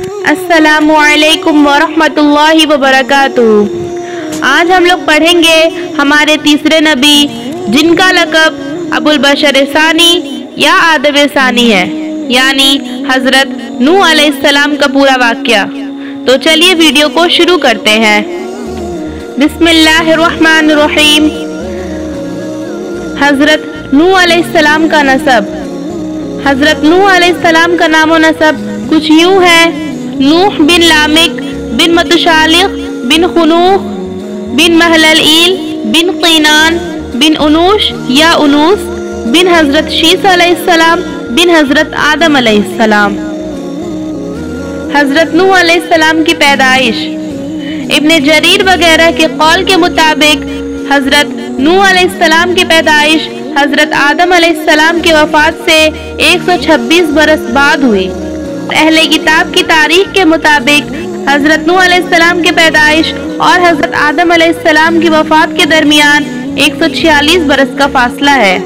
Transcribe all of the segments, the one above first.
अस्सलामु अलैकुम वरहमतुल्लाहि वबरकातुहू। आज हम लोग पढ़ेंगे हमारे तीसरे नबी जिनका लक़ब अबुल बशर सानी या आदम सानी है, यानी हज़रत नूह अलैहिस्सलाम का पूरा वाक़या। तो चलिए वीडियो को शुरू करते हैं। बिस्मिल्लाहिर्रहमानिर्रहीम। हज़रत नूह अलैहिस्सलाम का नसब। हज़रत नूह अलैहिस्सलाम का नामो नसब कुछ यूँ है: नूह बिन लामिक बिन मतशालिक बिन खुनूह बिन महललईल बिन क़ीनान बिन उनूश या उनूस बिन हज़रत शीस अलैहिस्सलाम बिन हज़रत आदम अलैहिस्सलाम। हज़रत नूह अलैहिस्सलाम की पैदाइश। इब्न जरीर वगैरह के कौल के मुताबिक हज़रत नूह अलैहिस्सलाम की पैदाइश हज़रत आदम अलैहिस्सलाम की वफ़ात से 126 बरस बाद हुई। अहले किताब की तारीख के मुताबिक हज़रत नूह अलैहिस्सलाम की पैदाइश और हज़रत आदम अलैहिस्सलाम की वफ़ात के दरमियान 146 बरस का फासला है।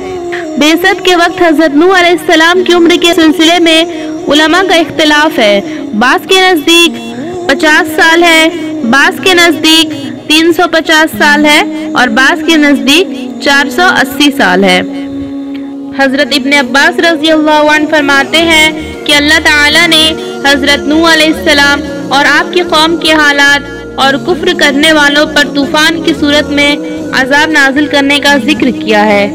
बेसत के वक्त हज़रत नूह अलैहिस्सलाम की उम्र के सिलसिले में उलमा का इख्तिलाफ है। बास के नज़दीक 50 साल है, बास के नज़दीक 350 साल है और बास के नज़दीक 480 साल है। हज़रत इब्न अब्बास रज़ियल्लाहु अन्हु फरमाते हैं कि अल्लाह ताला ने हज़रत नूह अलैहिस्सलाम और आपकी कौम के हालात और कुफ्र करने वालों पर तूफान की सूरत में अजाब नाजिल करने का जिक्र किया है,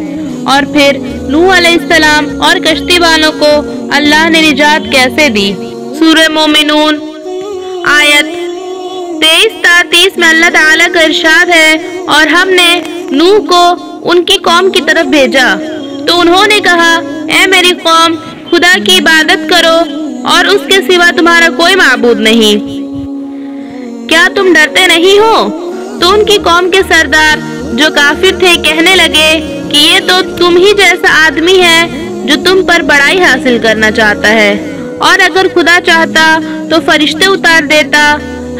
और फिर नूह अलैहिस्सलाम और कश्ती वालों को अल्लाह ने निजात कैसे दी। सूरह मोमिनून आयत 23-30 में अल्लाह ताला का इरशाद है, और हमने नूह को उनकी कौम की तरफ भेजा तो उन्होंने कहा, ऐ मेरी कौम, खुदा की इबादत करो और उसके सिवा तुम्हारा कोई माबूद नहीं। क्या तुम डरते नहीं हो? तो उनकी कौम के सरदार जो काफिर थे कहने लगे कि ये तो तुम ही जैसा आदमी है जो तुम पर बड़ाई हासिल करना चाहता है, और अगर खुदा चाहता तो फरिश्ते उतार देता।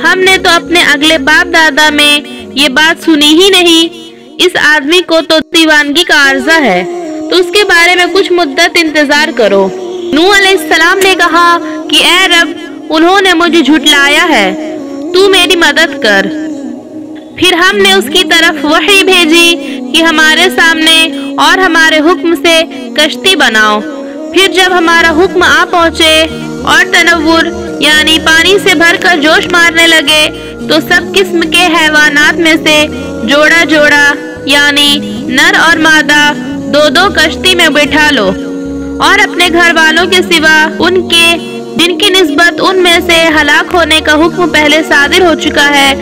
हमने तो अपने अगले बाप दादा में ये बात सुनी ही नहीं। इस आदमी को तो दीवानगी का आर्जा है, तो उसके बारे में कुछ मुद्दत इंतजार करो। नूह अलैहिस्सलाम ने कहा कि ऐ रब, उन्होंने मुझे झुठलाया है, तू मेरी मदद कर। फिर हमने उसकी तरफ वही भेजी कि हमारे सामने और हमारे हुक्म से कश्ती बनाओ। फिर जब हमारा हुक्म आ पहुँचे और तनव्वुर यानी पानी से भरकर जोश मारने लगे, तो सब किस्म के हैवानात में से जोड़ा जोड़ा यानी नर और मादा दो दो कश्ती में बैठा लो, और अपने घर वालों के सिवा उनके जिनकी निस्बत उनमें से हलाक होने का हुक्म पहले सादिर हो चुका है,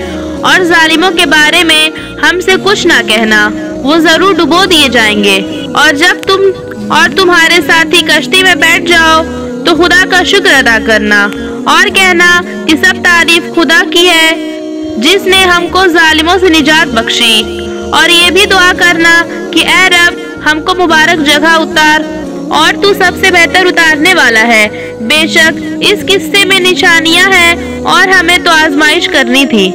और जालिमों के बारे में हमसे कुछ ना कहना, वो जरूर डुबो दिए जाएंगे। और जब तुम और तुम्हारे साथी कश्ती में बैठ जाओ तो खुदा का शुक्र अदा करना और कहना कि सब तारीफ खुदा की है जिसने हमको जालिमों से निजात बख्शी, और ये भी दुआ करना कि ऐ रब, हमको मुबारक जगह उतार और तू सबसे बेहतर उतारने वाला है। बेशक इस किस्से में निशानियां हैं और हमें तो आजमाइश करनी थी।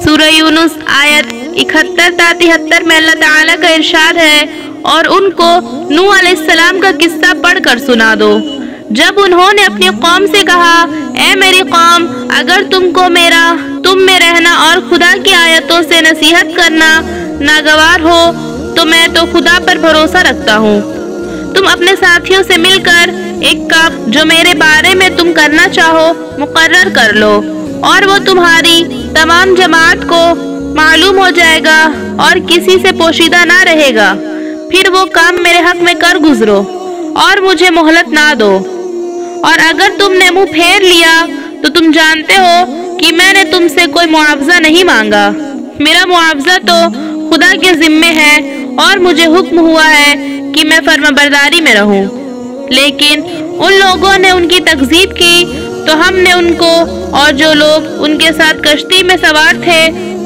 सूरह यूनुस आयत 71-73 में अल्लाह ताला का इरशाद है, और उनको नूह अलैहिस्सलाम का किस्सा पढ़कर सुना दो जब उन्होंने अपनी कौम से कहा, ऐ मेरी कौम, अगर तुम में रहना और खुदा की आयतों से नसीहत करना नागवार हो तो मैं तो खुदा पर भरोसा रखता हूँ। तुम अपने साथियों से मिलकर एक काम जो मेरे बारे में तुम करना चाहो मुकर्रर कर लो, और वो तुम्हारी तमाम जमात को मालूम हो जाएगा और किसी से पोशीदा ना रहेगा। फिर वो काम मेरे हक में कर गुजरो और मुझे मोहलत ना दो, और अगर तुमने मुंह फेर लिया तो तुम जानते हो कि मैंने तुमसे कोई मुआवजा नहीं मांगा। मेरा मुआवजा तो खुदा के जिम्मे है, और मुझे हुक्म हुआ है कि मैं फर्माबरदारी में रहूं। लेकिन उन लोगों ने उनकी तकजीब की तो हमने उनको और जो लोग उनके साथ कश्ती में सवार थे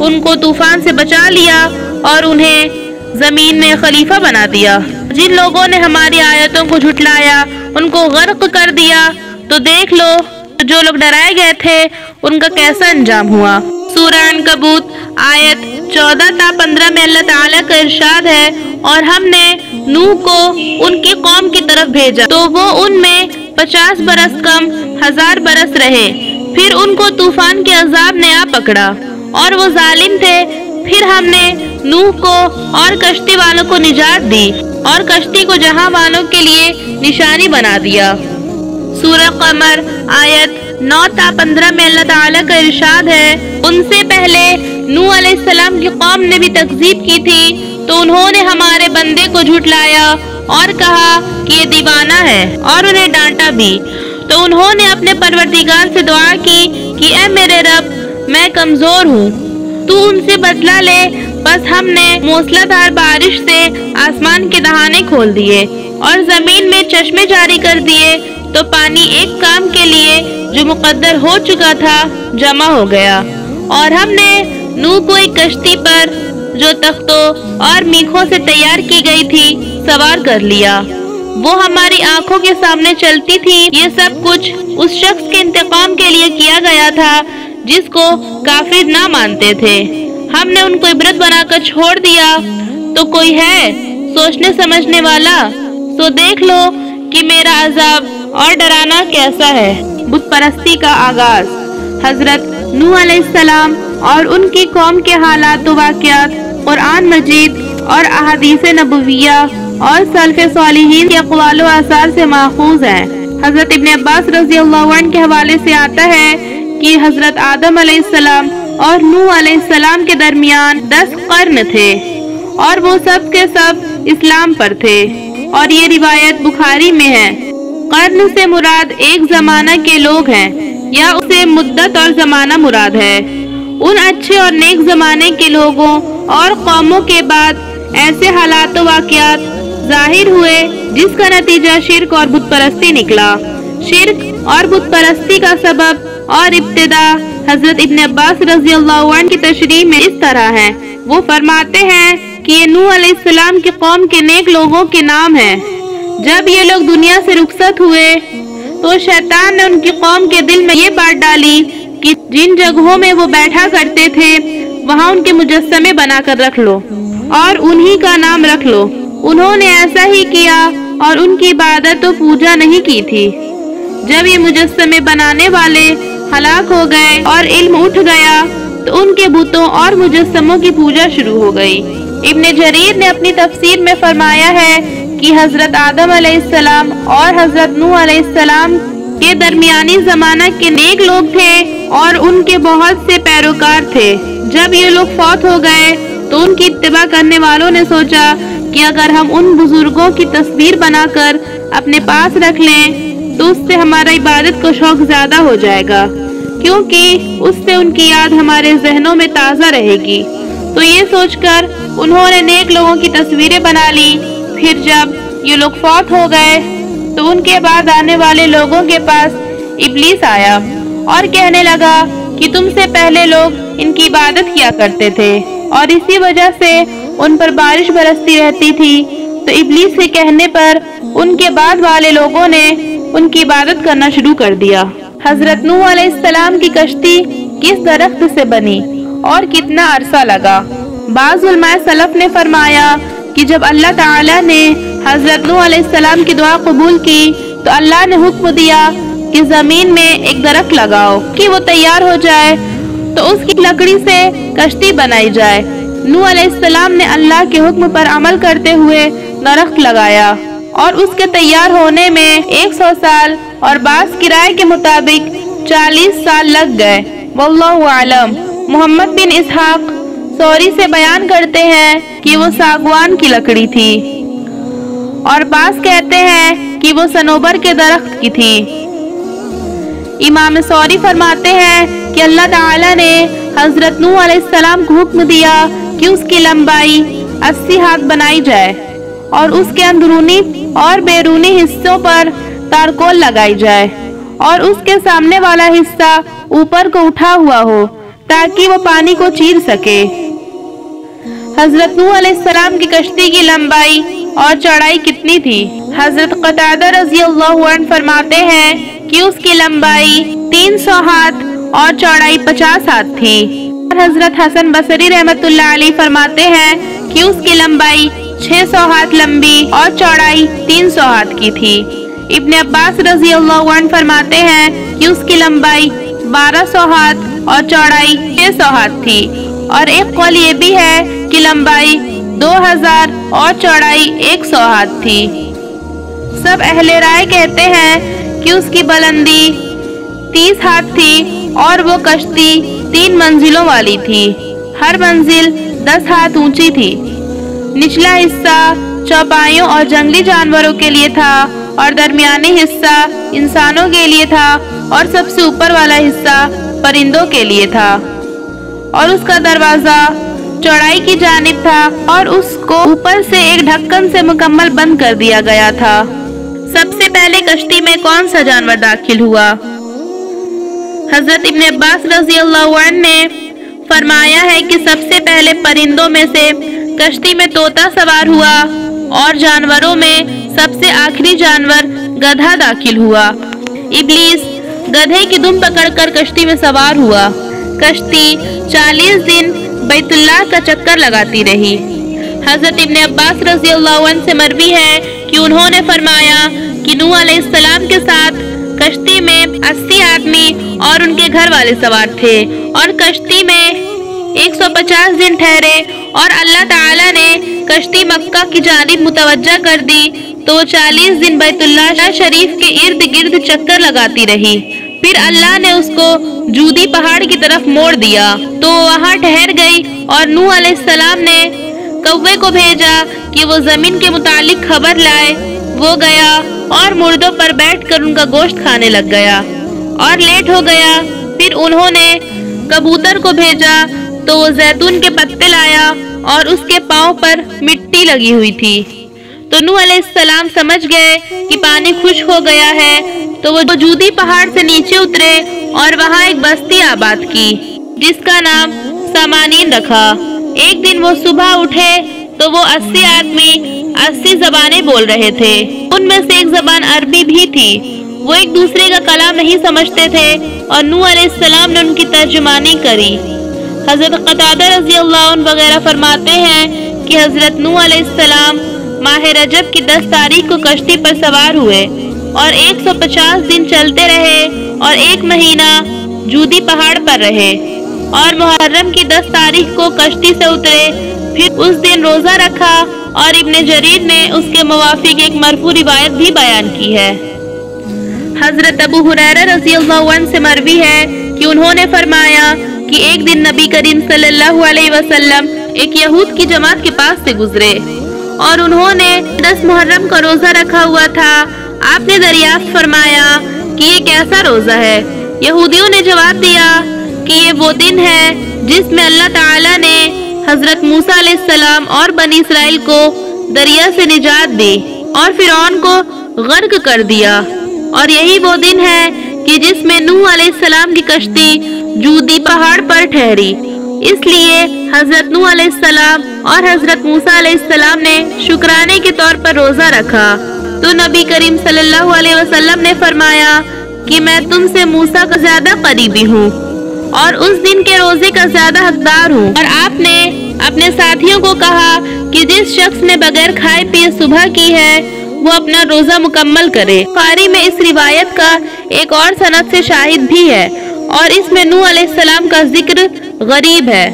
उनको तूफान से बचा लिया और उन्हें जमीन में खलीफा बना दिया। जिन लोगों ने हमारी आयतों को झुठलाया उनको गर्क कर दिया, तो देख लो जो लोग डराए गए थे उनका कैसा अंजाम हुआ। सूरह अनकबूत आयत 14-15 में अल्लाह ताला का इरशाद है, और हमने नूह को उनकी कौम की तरफ भेजा तो वो उनमें 50 बरस कम 1000 बरस रहे। پھر ان کو طوفان کے عذاب نے آ پکڑا اور وہ ظالم تھے۔ پھر ہم نے نوح کو اور کشتی والوں کو نجات دی اور کشتی کو جہاں والوں کے لیے نشانی بنا دیا۔ سورہ قمر آیت 9 تا 15 میں اللہ تعالیٰ کا ارشاد ہے، ان سے پہلے نوح علیہ السلام کی قوم نے بھی تکذیب کی تھی تو انہوں نے ہمارے بندے کو جھٹلایا اور کہا کہ یہ دیوانہ ہے اور انہیں ڈانٹا بھی۔ تو انہوں نے اپنے پروردگار سے دعا کی کہ اے میرے رب، میں کمزور ہوں، تو ان سے بدلہ لے۔ بس ہم نے موسلادھار بارش سے آسمان کے دہانے کھول دیے اور زمین میں چشمے جاری کر دیے، تو پانی ایک کام کے لیے جو مقدر ہو چکا تھا جمع ہو گیا۔ اور ہم نے نوح کو ایک کشتی پر جو تختوں اور میخوں سے تیار کی گئی تھی سوار کر لیا، وہ ہماری آنکھوں کے سامنے چلتی تھی۔ یہ سب کچھ اس شخص کے انتقام کے لیے کیا گیا تھا جس کو کافر نہ مانتے تھے۔ ہم نے ان کو عبرت بنا کر چھوڑ دیا۔ تو کوئی ہے سوچنے سمجھنے والا؟ سو دیکھ لو کہ میرا عذاب اور ڈرانا کیسا ہے۔ بت پرستی کا آغاز۔ حضرت نوح علیہ السلام اور ان کی قوم کے حالات و واقعات قرآن مجید اور احادیث نبویہ اور سلف صالحین کے اقوال و آثار سے ماخوذ ہیں۔ حضرت ابن عباس رضی اللہ عنہ کے حوالے سے آتا ہے کہ حضرت آدم علیہ السلام اور نوح علیہ السلام کے درمیان 10 قرن تھے اور وہ سب کے سب اسلام پر تھے، اور یہ روایت بخاری میں ہے۔ قرن سے مراد ایک زمانہ کے لوگ ہیں یا اسے مدت اور زمانہ مراد ہے۔ ان اچھے اور نیک زمانے کے لوگوں اور قوموں کے بعد ایسے حالات و واقعات ظاہر ہوئے جس کا نتیجہ شرک اور بت پرستی نکلا۔ شرک اور بت پرستی کا سبب اور ابتدا حضرت ابن عباس رضی اللہ عنہ کی تشریح میں اس طرح ہے۔ وہ فرماتے ہیں کہ یہ نوح علیہ السلام کی قوم کے نیک لوگوں کے نام ہیں۔ جب یہ لوگ دنیا سے رخصت ہوئے تو شیطان نے ان کی قوم کے دل میں یہ بات ڈالی کہ جن جگہوں میں وہ بیٹھا کرتے تھے وہاں ان کے مجسمے بنا کر رکھ لو اور انہی کا نام رکھ لو۔ انہوں نے ایسا ہی کیا اور ان کی عبادت و پوجا نہیں کی تھی۔ جب یہ مجسمے بنانے والے ہلاک ہو گئے اور علم اٹھ گیا تو ان کے بتوں اور مجسموں کی پوجا شروع ہو گئی۔ ابن جریر نے اپنی تفسیر میں فرمایا ہے کہ حضرت آدم علیہ السلام اور حضرت نوح علیہ السلام کے درمیانی زمانہ کے نیک لوگ تھے اور ان کے بہت سے پیروکار تھے۔ جب یہ لوگ فوت ہو گئے تو ان کی اتباع کرنے والوں نے سوچا کہ اگر ہم ان بزرگوں کی تصویر بنا کر اپنے پاس رکھ لیں تو اس سے ہمارا عبادت کو شوق زیادہ ہو جائے گا، کیونکہ اس سے ان کی یاد ہمارے ذہنوں میں تازہ رہے گی۔ تو یہ سوچ کر انہوں نے نیک لوگوں کی تصویریں بنا لی۔ پھر جب یہ لوگ فوت ہو گئے تو ان کے بعد آنے والے لوگوں کے پاس ابلیس آیا اور کہنے لگا کہ تم سے پہلے لوگ ان کی عبادت کیا کرتے تھے اور اسی وجہ سے ان پر بارش برستی رہتی تھی۔ تو ابلیس کے کہنے پر ان کے بعد والے لوگوں نے ان کی عبادت کرنا شروع کر دیا۔ حضرت نوح علیہ السلام کی کشتی کس درخت سے بنی اور کتنا عرصہ لگا؟ بعض علماء سلف نے فرمایا کہ جب اللہ تعالیٰ نے حضرت نوح علیہ السلام کی دعا قبول کی تو اللہ نے حکم دیا کہ زمین میں ایک درخت لگاؤ کہ وہ تیار ہو جائے تو اس کی لکڑی سے کشتی بنائی جائے۔ نوح علیہ السلام نے اللہ کے حکم پر عمل کرتے ہوئے درخت لگایا اور اس کے تیار ہونے میں 100 سال اور بعض کی رائے کے مطابق 40 سال لگ گئے۔ واللہ اعلم۔ محمد بن اسحاق سوری سے بیان کرتے ہیں کہ وہ ساگوان کی لکڑی تھی اور بعض کہتے ہیں کہ وہ صنوبر کے درخت کی تھی۔ امام سوری فرماتے ہیں کہ اللہ تعالیٰ نے حضرت نوح علیہ السلام کو حکم دیا کہ اس کی لمبائی 80 ہاتھ بنائی جائے اور اس کے اندرونی اور بیرونی حصوں پر تارکول لگائی جائے اور اس کے سامنے والا حصہ اوپر کو اٹھا ہوا ہو تاکہ وہ پانی کو چیر سکے۔ حضرت نوح علیہ السلام کی کشتی کی لمبائی اور چوڑائی کتنی تھی؟ حضرت قتادہ رضی اللہ عنہ فرماتے ہیں کہ اس کی لمبائی 300 ہاتھ اور چوڑائی 50 ہاتھ تھی۔ اور حضرت حسن بصری رحمت اللہ علیہ فرماتے ہیں کہ اس کی لمبائی 600 ہاتھ لمبی اور چوڑائی 300 ہاتھ کی تھی۔ ابن عباس رضی اللہ عنہ فرماتے ہیں کہ اس کی لمبائی 1200 हाथ और चौड़ाई 600 हाथ थी। और एक कौल ये भी है कि लंबाई 2000 और चौड़ाई 100 हाथ थी। सब अहले राय कहते हैं कि उसकी बुलंदी 30 हाथ थी और वो कश्ती 3 मंजिलों वाली थी। हर मंजिल 10 हाथ ऊंची थी। निचला हिस्सा चौपाइयों और जंगली जानवरों के लिए था और दरमियानी हिस्सा इंसानों के लिए था और सबसे ऊपर वाला हिस्सा परिंदों के लिए था। और उसका दरवाजा चौड़ाई की जानिब था और उसको ऊपर से एक ढक्कन से मुकम्मल बंद कर दिया गया था। सबसे पहले कश्ती में कौन सा जानवर दाखिल हुआ? हजरत इब्न अब्बास रज़ियल्लाहु अन्हु ने फरमाया है कि सबसे पहले परिंदों में से कश्ती में तोता सवार हुआ और जानवरों में सबसे आखिरी जानवर गधा दाखिल हुआ। इब्लीस गधे की दुम पकड़कर कश्ती में सवार हुआ। कश्ती 40 दिन बैतुल्लाह का चक्कर लगाती रही। हजरत इब्न अब्बास रज़ियल्लाहु अन्हु से मरवी है कि उन्होंने फरमाया कि नूह अलैहिस्सलाम के साथ कश्ती में 80 आदमी और उनके घर वाले सवार थे और कश्ती में 150 दिन ठहरे और अल्लाह ताला ने कश्ती मक्का की जानिब मुतवज्जा कर दी तो 40 दिन बैतुल्लाह शरीफ के इर्द गिर्द चक्कर लगाती रही। फिर अल्लाह ने उसको जूदी पहाड़ की तरफ मोड़ दिया तो वहाँ ठहर गई और नूह अलैहिस्सलाम ने कौवे को भेजा कि वो जमीन के मुतालिक खबर लाए। वो गया और मुर्दों पर बैठकर उनका गोश्त खाने लग गया और लेट हो गया। फिर उन्होंने कबूतर को भेजा तो वो जैतून के पत्ते लाया और उसके पाँव पर मिट्टी लगी हुई थी। तो नूह अलैहिस्सलाम समझ गए कि पानी खुश्क हो गया है तो वो जूदी पहाड़ से नीचे उतरे और वहाँ एक बस्ती आबाद की जिसका नाम सामानीन रखा। एक दिन वो सुबह उठे तो वो 80 आदमी 80 जबानें बोल रहे थे। उनमें से एक जबान अरबी भी थी। वो एक दूसरे का कलाम नहीं समझते थे और नूह अलैहिस्सलाम ने उनकी तर्जुमानी करी। हजरत कतादा रज़ियल्लाहु अन्हु वगैरह फरमाते हैं कि हजरत नूह अलैहिस्सलाम माह रजब की 10 तारीख को कश्ती पर सवार हुए और 150 दिन चलते रहे और 1 महीना जूदी पहाड़ पर रहे और मुहर्रम की 10 तारीख को कश्ती से उतरे। फिर उस दिन रोजा रखा और इब्न जरीर ने उसके मुवाफिक एक मरफू रिवायत भी बयान की है। हजरत अबू हुरैरा रज़ियल्लाहु अन्हु से मरवी है कि उन्होंने फरमाया कि एक दिन नबी करीम सल्लल्लाहु अलैहि वसल्लम एक यहूद की जमात के पास से गुजरे और उन्होंने 10 मुहर्रम का रोजा रखा हुआ था। आपने दरियाफ्त फरमाया कि ये कैसा रोजा है? यहूदियों ने जवाब दिया कि ये वो दिन है जिसमें अल्लाह ताला ने हजरत मूसा अलैहिस्सलाम और बनी इसराइल को दरिया से निजात दी और फिरौन को गर्क कर दिया। और यही वो दिन है कि जिसमें नूह अलैहिस्सलाम की कश्ती जूदी पहाड़ पर ठहरी। इसलिए हजरत नूह अलैहिस्सलाम और हजरत मूसा अलैहिस्सलाम ने शुक्राने के तौर पर रोजा रखा। तो नबी करीम सल्लल्लाहु अलैहि वसल्लम ने फरमाया कि मैं तुमसे मूसा का ज्यादा करीबी हूँ और उस दिन के रोजे का ज्यादा हकदार हूँ। और आपने अपने साथियों को कहा कि जिस शख्स ने बगैर खाए पिए सुबह की है वो अपना रोजा मुकम्मल करे। बुखारी में इस रिवायत का एक और सनद से शाहिद भी है और इसमें नूह अलैहिस्सलाम का जिक्र गरीब है।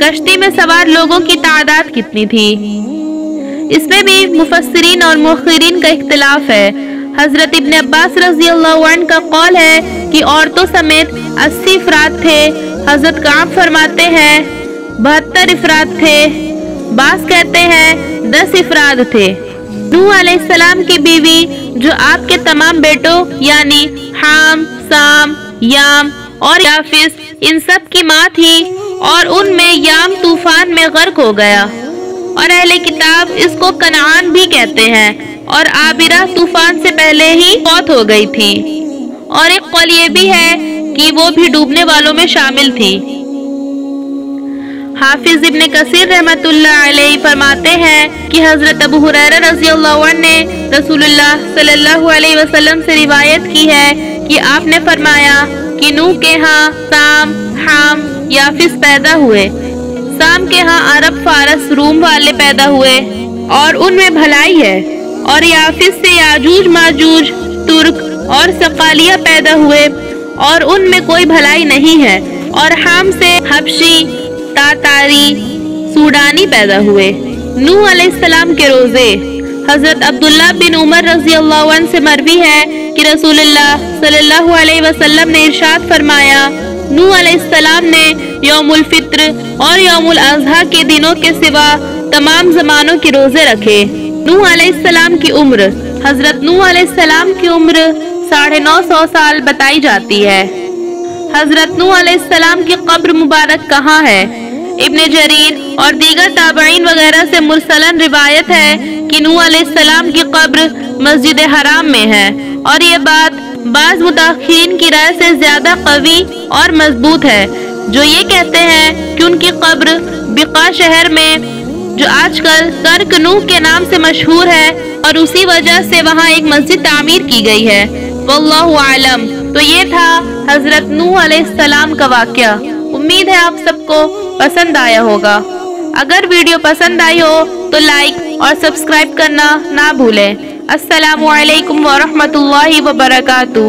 कश्ती में सवार लोगों की तादाद कितनी थी? इसमें भी मुफस्सिरीन और मुअख्खिरीन का इख्तिलाफ है। हजरत इब्न अब्बास रज़ियल्लाहु अन्हु का कौल है कि औरतों समेत 80 अफराद थे। हजरत काब फरमाते हैं 72 अफराद थे। बास कहते हैं 10 अफराद थे। नूह अलैहिस्सलाम की बीवी जो आपके तमाम बेटों यानी हाम, साम, याम और याफिस इन सब की माँ थी और उनमें याम तूफान में गर्क हो गया और अहले किताब इसको कनान भी कहते हैं और आबिरा तूफान से पहले ही मौत हो गई थी। और एक कौल ये भी है कि वो भी डूबने वालों में शामिल थी। हाफिज इब्न कसीर रहमतुल्लाह अलैहि फरमाते हैं कि हजरत अबू हुरैरा रज़ियल्लाहु अन्हु ने रसूलुल्लाह सल्लल्लाहु अलैहि वसल्लम से रिवायत की है कि आपने फरमाया कि नूह के यहाँ साम, हाम, याफिस पैदा हुए। साम के यहाँ अरब, फारस, रूम वाले पैदा हुए और उनमें भलाई है। और याफिस से याजूज, माजूज, तुर्क और सकालिया पैदा हुए اور ان میں کوئی بھلائی نہیں ہے، اور حام سے حبشی، تاتاری، سوڈانی پیدا ہوئے۔ نوح علیہ السلام کے روزے۔ حضرت عبداللہ بن عمر رضی اللہ عنہ سے مروی ہے کہ رسول اللہ صلی اللہ علیہ وسلم نے ارشاد فرمایا، نوح علیہ السلام نے یوم الفطر اور یوم الاضحیٰ کے دنوں کے سوا تمام زمانوں کے روزے رکھے۔ نوح علیہ السلام کی عمر۔ حضرت نوح علیہ السلام کی عمر 950 سال بتائی جاتی ہے۔ حضرت نوح علیہ السلام کی قبر مبارک کہاں ہے؟ ابن جریر اور دیگر تابعین وغیرہ سے مرسلن روایت ہے کہ نوح علیہ السلام کی قبر مسجد حرام میں ہے، اور یہ بات بعض متأخرین کی رائے سے زیادہ قوی اور مضبوط ہے، جو یہ کہتے ہیں کہ ان کی قبر بقاع شہر میں، جو آج کل کرک نوح کے نام سے مشہور ہے، اور اسی وجہ سے وہاں ایک مسجد تعمیر کی گئی ہے۔ واللہ اعلم۔ تو یہ تھا حضرت نوح علیہ السلام کا واقعہ۔ امید ہے آپ سب کو پسند آیا ہوگا۔ اگر ویڈیو پسند آئی ہو تو لائک اور سبسکرائب کرنا نہ بھولیں۔ السلام علیکم ورحمۃ اللہ وبرکاتہ۔